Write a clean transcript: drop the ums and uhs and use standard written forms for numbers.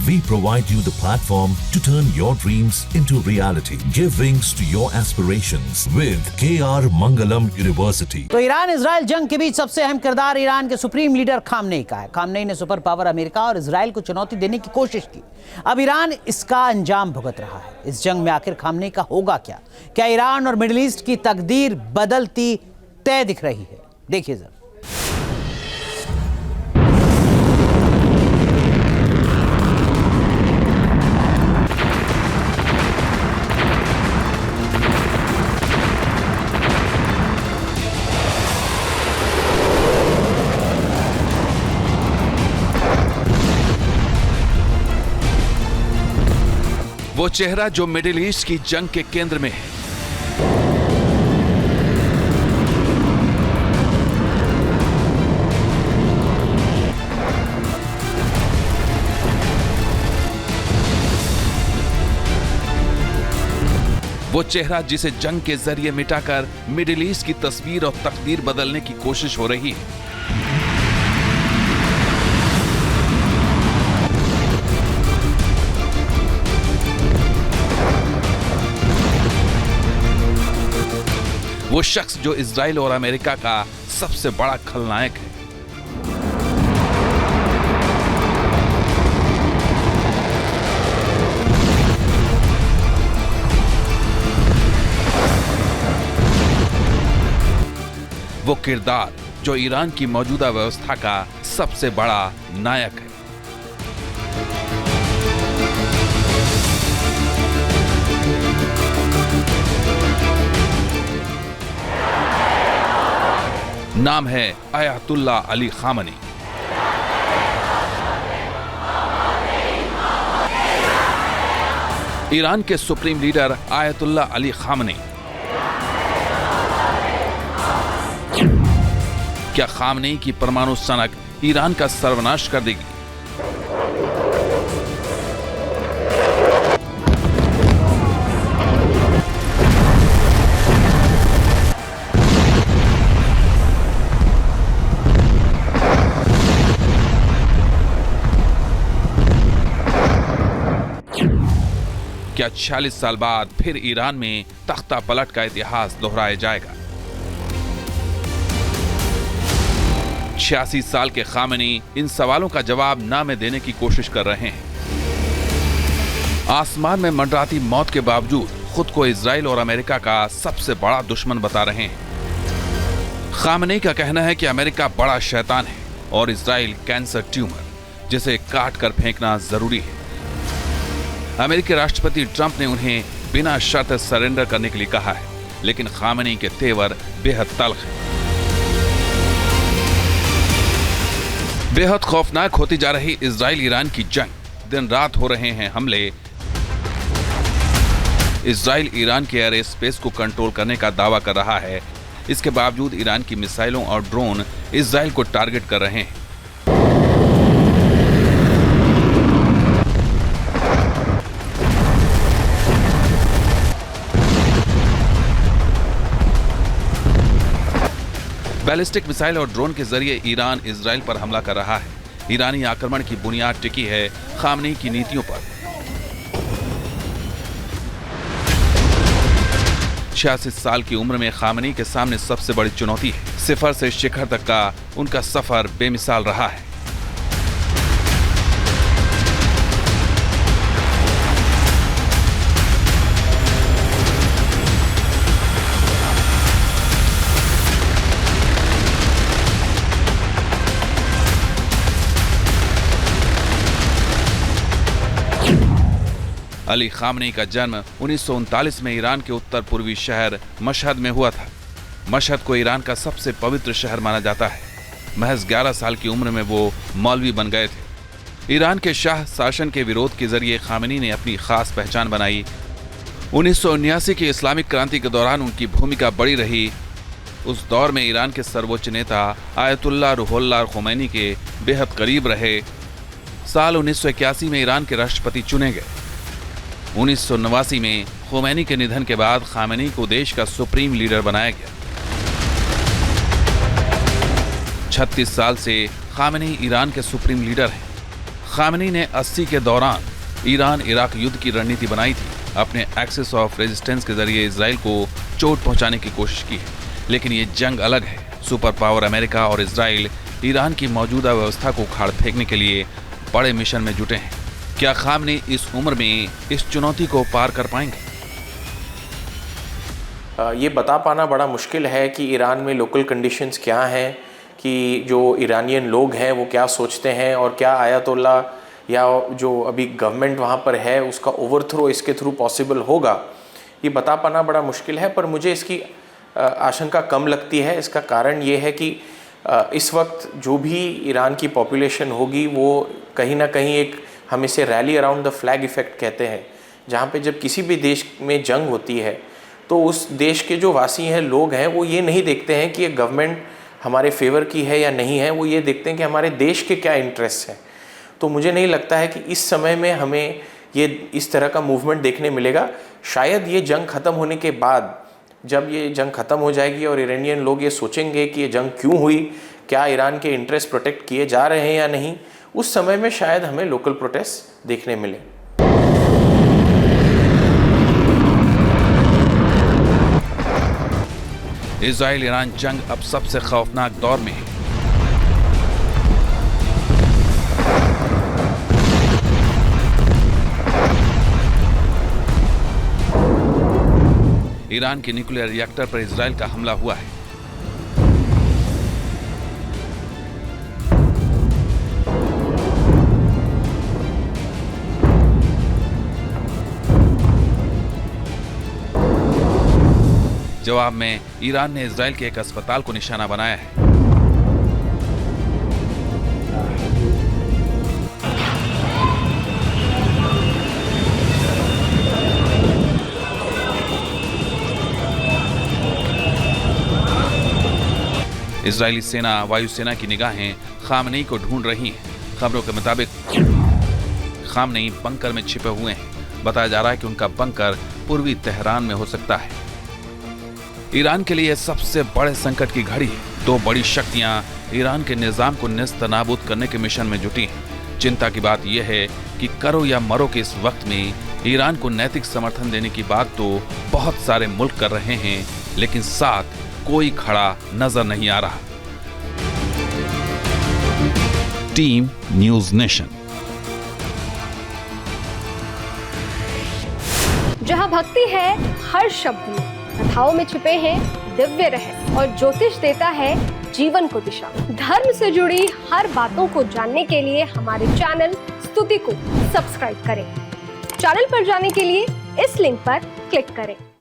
We provide you the platform to turn your dreams into reality. Give wings to your aspirations with KR Mangalam University. तो Iran Israel जंग के बीच सबसे अहम किरदार Iran के supreme leader Khamenei का है। खामनेई ने सुपर पावर अमेरिका और इजराइल को चुनौती देने की कोशिश की। अब ईरान इसका अंजाम भुगत रहा है। इस जंग में आखिर खामनेई का होगा क्या? क्या ईरान और मिडिल ईस्ट की तकदीर बदलती तय दिख रही है? देखिए जरा। वो चेहरा जो मिडिल ईस्ट की जंग के केंद्र में है। वो चेहरा जिसे जंग के जरिए मिटाकर मिडिल ईस्ट की तस्वीर और तकदीर बदलने की कोशिश हो रही है। वो शख्स जो इजराइल और अमेरिका का सबसे बड़ा खलनायक है। वो किरदार जो ईरान की मौजूदा व्यवस्था का सबसे बड़ा नायक है। नाम है आयतुल्ला अली खामनी। ईरान के सुप्रीम लीडर आयतुल्ला अली खामनी। क्या खामनी की परमाणु सनक ईरान का सर्वनाश कर देगी? क्या 46 साल बाद फिर ईरान में तख्ता पलट का इतिहास दोहराया जाएगा? 86 साल के खामनी इन सवालों का जवाब ना में देने की कोशिश कर रहे हैं। आसमान में मंडराती मौत के बावजूद खुद को इजराइल और अमेरिका का सबसे बड़ा दुश्मन बता रहे हैं। खामनी का कहना है कि अमेरिका बड़ा शैतान है और इजराइल कैंसर ट्यूमर, जिसे काट कर फेंकना जरूरी है। अमेरिकी राष्ट्रपति ट्रंप ने उन्हें बिना शर्त सरेंडर करने के लिए कहा है, लेकिन खामनी के तेवर बेहद तल्ख हैं। बेहद खौफनाक होती जा रही इजराइल ईरान की जंग, दिन रात हो रहे हैं हमले। इजराइल ईरान के एयर स्पेस को कंट्रोल करने का दावा कर रहा है। इसके बावजूद ईरान की मिसाइलों और ड्रोन इजराइल को टारगेट कर रहे हैं। बैलिस्टिक मिसाइल और ड्रोन के जरिए ईरान इजराइल पर हमला कर रहा है। ईरानी आक्रमण की बुनियाद टिकी है खामनी की नीतियों पर। 86 साल की उम्र में खामनी के सामने सबसे बड़ी चुनौती है। सिफर से शिखर तक का उनका सफर बेमिसाल रहा है। अली खामनी का जन्म 1939 में ईरान के उत्तर पूर्वी शहर मशहद में हुआ था। मशहद को ईरान का सबसे पवित्र शहर माना जाता है। महज 11 साल की उम्र में वो मौलवी बन गए थे। ईरान के शाह शासन के विरोध के जरिए खामनी ने अपनी खास पहचान बनाई। 1979 की इस्लामिक क्रांति के दौरान उनकी भूमिका बड़ी रही। उस दौर में ईरान के सर्वोच्च नेता आयतुल्ला रुहुल्लाह खुमैनी के बेहद करीब रहे। साल 1981 में ईरान के राष्ट्रपति चुने गए। 1989 में खुमैनी के निधन के बाद खामनी को देश का सुप्रीम लीडर बनाया गया। 36 साल से खामनी ईरान के सुप्रीम लीडर हैं। खामेनी ने 80 के दौरान ईरान इराक युद्ध की रणनीति बनाई थी। अपने एक्सिस ऑफ रेजिस्टेंस के जरिए इजराइल को चोट पहुंचाने की कोशिश की है, लेकिन ये जंग अलग है। सुपर पावर अमेरिका और इजराइल ईरान की मौजूदा व्यवस्था को उखाड़ फेंकने के लिए बड़े मिशन में जुटे हैं। क्या खामेनी इस उम्र में इस चुनौती को पार कर पाएंगे? ये बता पाना बड़ा मुश्किल है कि ईरान में लोकल कंडीशंस क्या हैं, कि जो ईरानियन लोग हैं वो क्या सोचते हैं, और क्या आयतोल्ला या जो अभी गवर्नमेंट वहाँ पर है उसका ओवरथ्रो इसके थ्रू पॉसिबल होगा, ये बता पाना बड़ा मुश्किल है। पर मुझे इसकी आशंका कम लगती है। इसका कारण ये है कि इस वक्त जो भी ईरान की पॉपुलेशन होगी वो कहीं ना कहीं एक, हम इसे rally around the flag effect कहते हैं, जहाँ पे जब किसी भी देश में जंग होती है तो उस देश के जो वासी हैं, लोग हैं, वो ये नहीं देखते हैं कि ये गवर्नमेंट हमारे फेवर की है या नहीं है, वो ये देखते हैं कि हमारे देश के क्या इंटरेस्ट हैं। तो मुझे नहीं लगता है कि इस समय में हमें ये इस तरह का मूवमेंट देखने मिलेगा। शायद ये जंग ख़त्म होने के बाद, जब ये जंग ख़त्म हो जाएगी और ईरानियन लोग ये सोचेंगे कि ये जंग क्यों हुई, क्या ईरान के इंटरेस्ट प्रोटेक्ट किए जा रहे हैं या नहीं, उस समय में शायद हमें लोकल प्रोटेस्ट देखने मिले। इजराइल ईरान जंग अब सबसे खौफनाक दौर में है। ईरान के न्यूक्लियर रिएक्टर पर इजराइल का हमला हुआ है। जवाब में ईरान ने इजराइल के एक अस्पताल को निशाना बनाया है। इजरायली सेना, वायुसेना की निगाहें खामेनी को ढूंढ रही हैं। खबरों के मुताबिक खामेनी बंकर में छिपे हुए हैं। बताया जा रहा है कि उनका बंकर पूर्वी तेहरान में हो सकता है। ईरान के लिए सबसे बड़े संकट की घड़ी है। दो बड़ी शक्तियां ईरान के निजाम को नेस्तनाबूद करने के मिशन में जुटी हैं। चिंता की बात यह है कि करो या मरो के इस वक्त में ईरान को नैतिक समर्थन देने की बात तो बहुत सारे मुल्क कर रहे हैं, लेकिन साथ कोई खड़ा नजर नहीं आ रहा। Team news nation. जहां भक्ति है हर शब्द में, कथाओं में छिपे हैं दिव्य रहस्य, और ज्योतिष देता है जीवन को दिशा। धर्म से जुड़ी हर बातों को जानने के लिए हमारे चैनल स्तुति को सब्सक्राइब करें। चैनल पर जाने के लिए इस लिंक पर क्लिक करें।